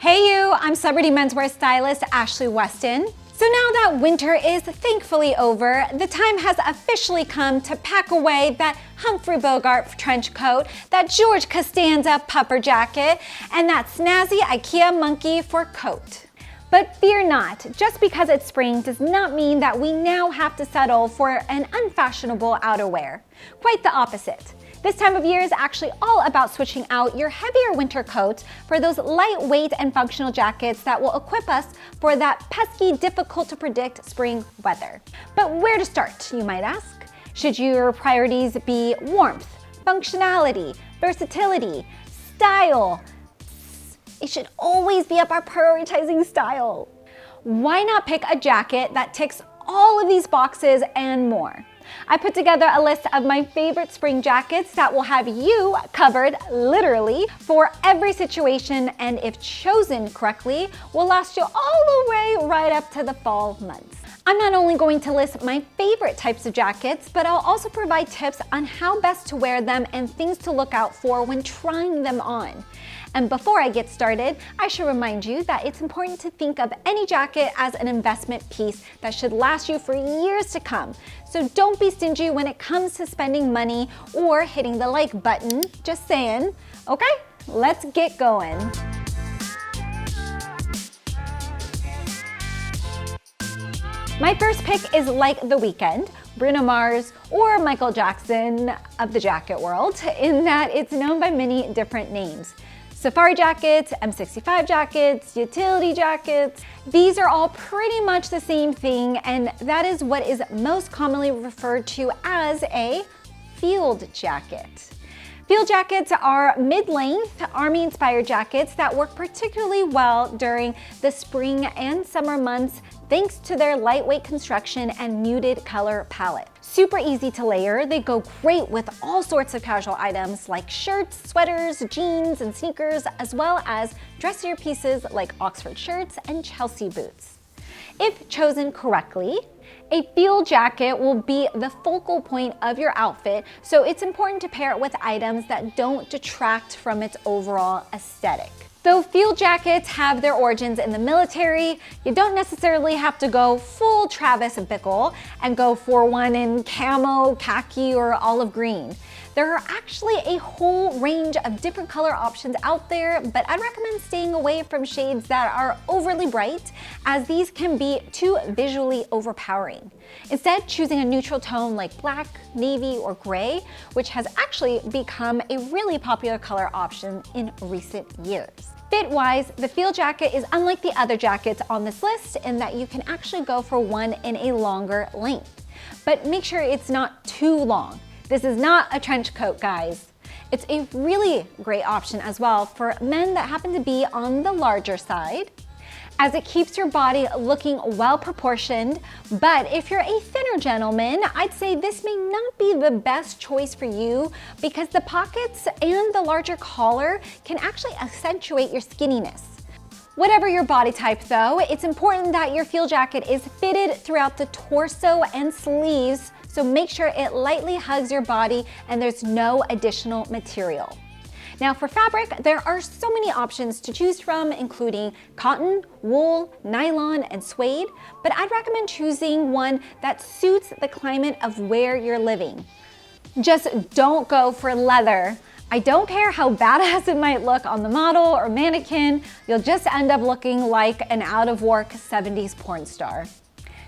Hey you, I'm celebrity menswear stylist Ashley Weston. So now that winter is thankfully over, the time has officially come to pack away that Humphrey Bogart trench coat, that George Costanza puffer jacket, and that snazzy IKEA monkey fur coat. But fear not, just because it's spring does not mean that we now have to settle for an unfashionable outerwear. Quite the opposite. This time of year is actually all about switching out your heavier winter coats for those lightweight and functional jackets that will equip us for that pesky, difficult to predict spring weather. But where to start, you might ask? Should your priorities be warmth, functionality, versatility, style? It should always be about prioritizing style. Why not pick a jacket that ticks all of these boxes and more? I put together a list of my favorite spring jackets that will have you covered, literally, for every situation, and if chosen correctly, will last you all the way right up to the fall months. I'm not only going to list my favorite types of jackets, but I'll also provide tips on how best to wear them and things to look out for when trying them on. And before I get started, I should remind you that it's important to think of any jacket as an investment piece that should last you for years to come. So don't be stingy when it comes to spending money or hitting the like button, just saying. Okay, let's get going. My first pick is Like the Weeknd, Bruno Mars, or Michael Jackson of the jacket world, in that it's known by many different names. Safari jackets, M65 jackets, utility jackets. These are all pretty much the same thing, and that is what is most commonly referred to as a field jacket. Field jackets are mid-length, army-inspired jackets that work particularly well during the spring and summer months thanks to their lightweight construction and muted color palette. Super easy to layer, they go great with all sorts of casual items like shirts, sweaters, jeans, and sneakers, as well as dressier pieces like Oxford shirts and Chelsea boots. If chosen correctly, a field jacket will be the focal point of your outfit, so it's important to pair it with items that don't detract from its overall aesthetic. Though field jackets have their origins in the military, you don't necessarily have to go full Travis Bickle and go for one in camo, khaki, or olive green. There are actually a whole range of different color options out there, but I'd recommend staying away from shades that are overly bright, as these can be too visually overpowering. Instead, choosing a neutral tone like black, navy, or gray, which has actually become a really popular color option in recent years. Fit-wise, the field jacket is unlike the other jackets on this list in that you can actually go for one in a longer length. But make sure it's not too long. This is not a trench coat, guys. It's a really great option as well for men that happen to be on the larger side, as it keeps your body looking well proportioned. But if you're a thinner gentleman, I'd say this may not be the best choice for you because the pockets and the larger collar can actually accentuate your skinniness. Whatever your body type though, it's important that your field jacket is fitted throughout the torso and sleeves, so make sure it lightly hugs your body and there's no additional material. Now for fabric, there are so many options to choose from, including cotton, wool, nylon, and suede, but I'd recommend choosing one that suits the climate of where you're living. Just don't go for leather. I don't care how badass it might look on the model or mannequin, you'll just end up looking like an out-of-work 70s porn star.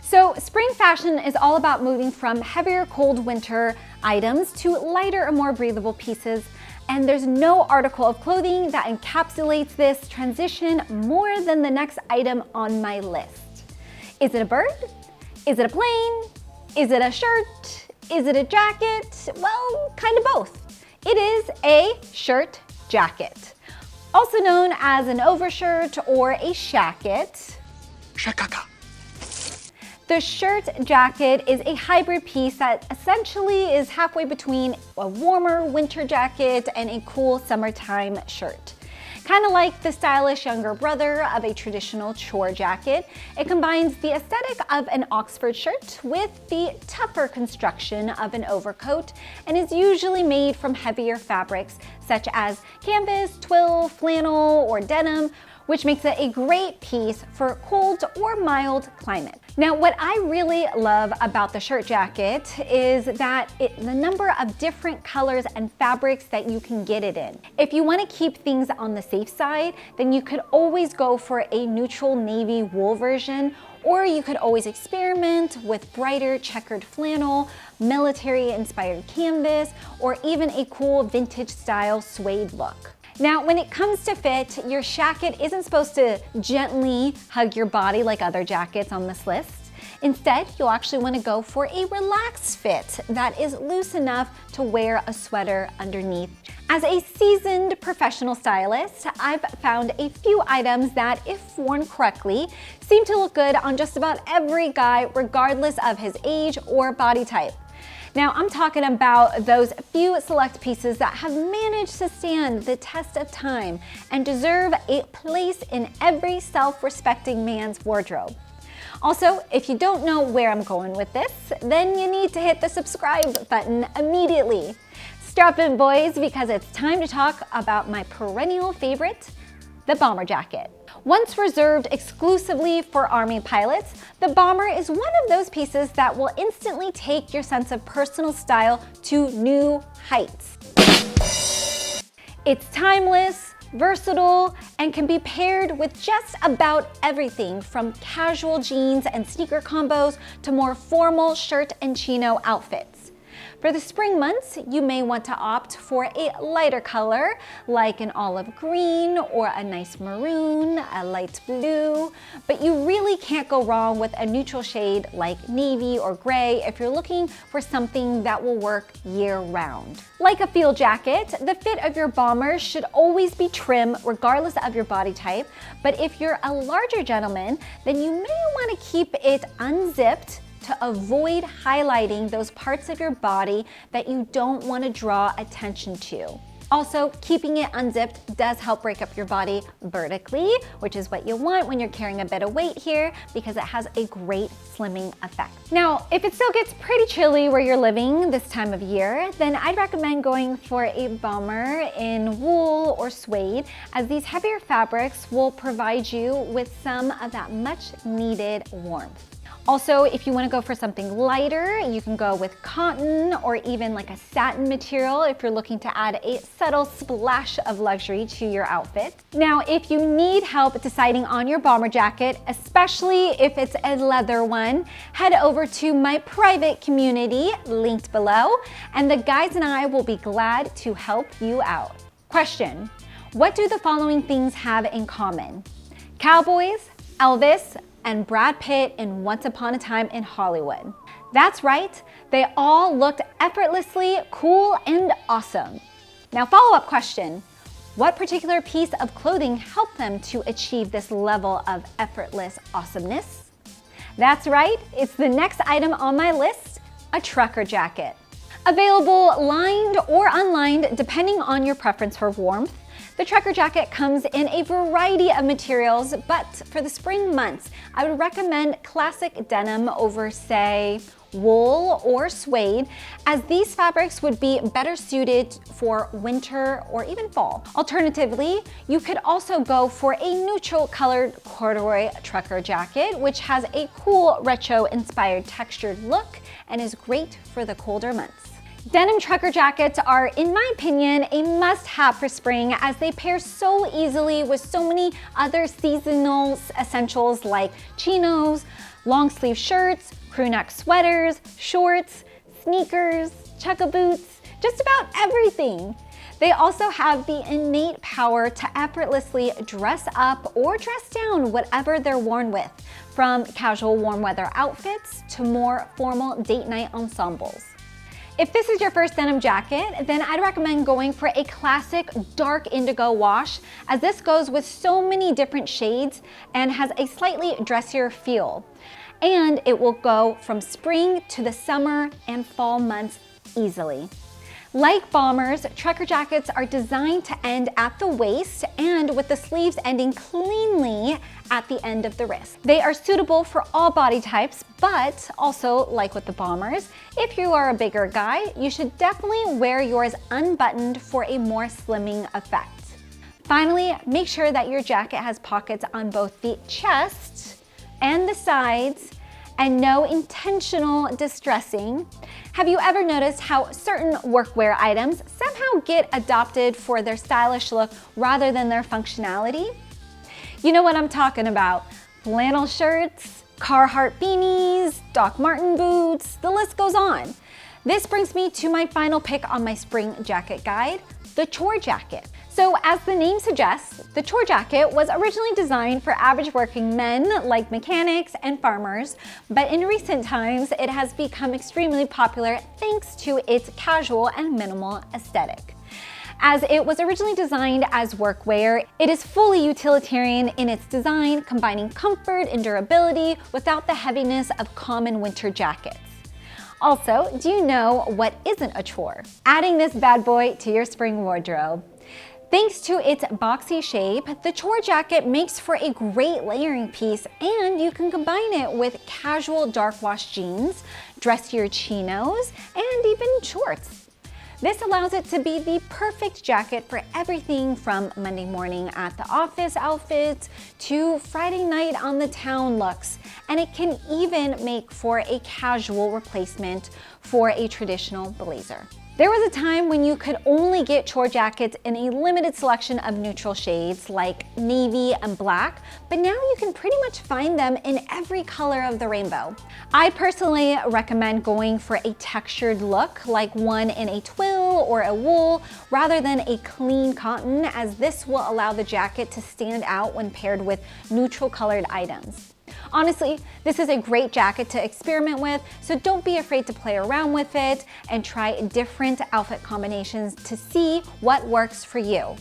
So spring fashion is all about moving from heavier cold winter items to lighter and more breathable pieces, and there's no article of clothing that encapsulates this transition more than the next item on my list. Is it a bird? Is it a plane? Is it a shirt? Is it a jacket? Well, kind of both. It is a shirt jacket, also known as an overshirt or a shacket. Shakaka. The shirt jacket is a hybrid piece that essentially is halfway between a warmer winter jacket and a cool summertime shirt. Kind of like the stylish younger brother of a traditional chore jacket, it combines the aesthetic of an Oxford shirt with the tougher construction of an overcoat and is usually made from heavier fabrics such as canvas, twill, flannel, or denim, which makes it a great piece for cold or mild climate. Now, what I really love about the shirt jacket is that the number of different colors and fabrics that you can get it in. If you want to keep things on the safe side, then you could always go for a neutral navy wool version, or you could always experiment with brighter checkered flannel, military-inspired canvas, or even a cool vintage style suede look. Now, when it comes to fit, your shacket isn't supposed to gently hug your body like other jackets on this list. Instead, you'll actually want to go for a relaxed fit that is loose enough to wear a sweater underneath. As a seasoned professional stylist, I've found a few items that, if worn correctly, seem to look good on just about every guy, regardless of his age or body type. Now, I'm talking about those few select pieces that have managed to stand the test of time and deserve a place in every self-respecting man's wardrobe. Also, if you don't know where I'm going with this, then you need to hit the subscribe button immediately. Strap in, boys, because it's time to talk about my perennial favorite, the bomber jacket. Once reserved exclusively for Army pilots, the bomber is one of those pieces that will instantly take your sense of personal style to new heights. It's timeless, versatile, and can be paired with just about everything from casual jeans and sneaker combos to more formal shirt and chino outfits. For the spring months, you may want to opt for a lighter color like an olive green or a nice maroon, a light blue, but you really can't go wrong with a neutral shade like navy or gray if you're looking for something that will work year-round. Like a field jacket, the fit of your bomber should always be trim regardless of your body type, but if you're a larger gentleman, then you may want to keep it unzipped to avoid highlighting those parts of your body that you don't want to draw attention to. Also, keeping it unzipped does help break up your body vertically, which is what you want when you're carrying a bit of weight here because it has a great slimming effect. Now, if it still gets pretty chilly where you're living this time of year, then I'd recommend going for a bomber in wool or suede, as these heavier fabrics will provide you with some of that much needed warmth. Also, if you want to go for something lighter, you can go with cotton or even like a satin material if you're looking to add a subtle splash of luxury to your outfit. Now, if you need help deciding on your bomber jacket, especially if it's a leather one, head over to my private community linked below, and the guys and I will be glad to help you out. Question: what do the following things have in common? Cowboys, Elvis, and Brad Pitt in Once Upon a Time in Hollywood. That's right, they all looked effortlessly cool and awesome. Now, follow-up question: what particular piece of clothing helped them to achieve this level of effortless awesomeness? That's right, it's the next item on my list, a trucker jacket. Available lined or unlined depending on your preference for warmth, the trucker jacket comes in a variety of materials, but for the spring months, I would recommend classic denim over, say, wool or suede, as these fabrics would be better suited for winter or even fall. Alternatively, you could also go for a neutral colored corduroy trucker jacket, which has a cool retro-inspired textured look and is great for the colder months. Denim trucker jackets are, in my opinion, a must-have for spring, as they pair so easily with so many other seasonal essentials like chinos, long sleeve shirts, crew neck sweaters, shorts, sneakers, chukka boots, just about everything. They also have the innate power to effortlessly dress up or dress down whatever they're worn with, from casual warm weather outfits to more formal date night ensembles. If this is your first denim jacket, then I'd recommend going for a classic dark indigo wash, as this goes with so many different shades and has a slightly dressier feel. And it will go from spring to the summer and fall months easily. Like bombers, trucker jackets are designed to end at the waist and with the sleeves ending cleanly at the end of the wrist. They are suitable for all body types, but also, like with the bombers, if you are a bigger guy, you should definitely wear yours unbuttoned for a more slimming effect. Finally, make sure that your jacket has pockets on both the chest and the sides, and no intentional distressing. Have you ever noticed how certain workwear items somehow get adopted for their stylish look rather than their functionality? You know what I'm talking about. Flannel shirts, Carhartt beanies, Doc Marten boots, the list goes on. This brings me to my final pick on my spring jacket guide, the CHORE jacket. So as the name suggests, the CHORE jacket was originally designed for average working men like mechanics and farmers, but in recent times it has become extremely popular thanks to its casual and minimal aesthetic. As it was originally designed as workwear, it is fully utilitarian in its design, combining comfort and durability without the heaviness of common winter jackets. Also, do you know what isn't a chore? Adding this bad boy to your spring wardrobe. Thanks to its boxy shape, the CHORE jacket makes for a great layering piece, and you can combine it with casual dark wash jeans, dressier chinos, and even shorts. This allows it to be the perfect jacket for everything from Monday morning at the office outfits to Friday night on the town looks, and it can even make for a casual replacement for a traditional blazer. There was a time when you could only get CHORE jackets in a limited selection of neutral shades like navy and black, but now you can pretty much find them in every color of the rainbow. I personally recommend going for a textured look, like one in a twill or a wool, rather than a clean cotton, as this will allow the jacket to stand out when paired with neutral colored items. Honestly, this is a great jacket to experiment with, so don't be afraid to play around with it and try different outfit combinations to see what works for you.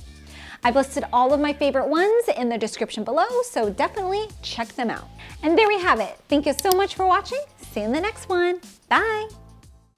I've listed all of my favorite ones in the description below, so definitely check them out. And there we have it. Thank you so much for watching. See you in the next one. Bye.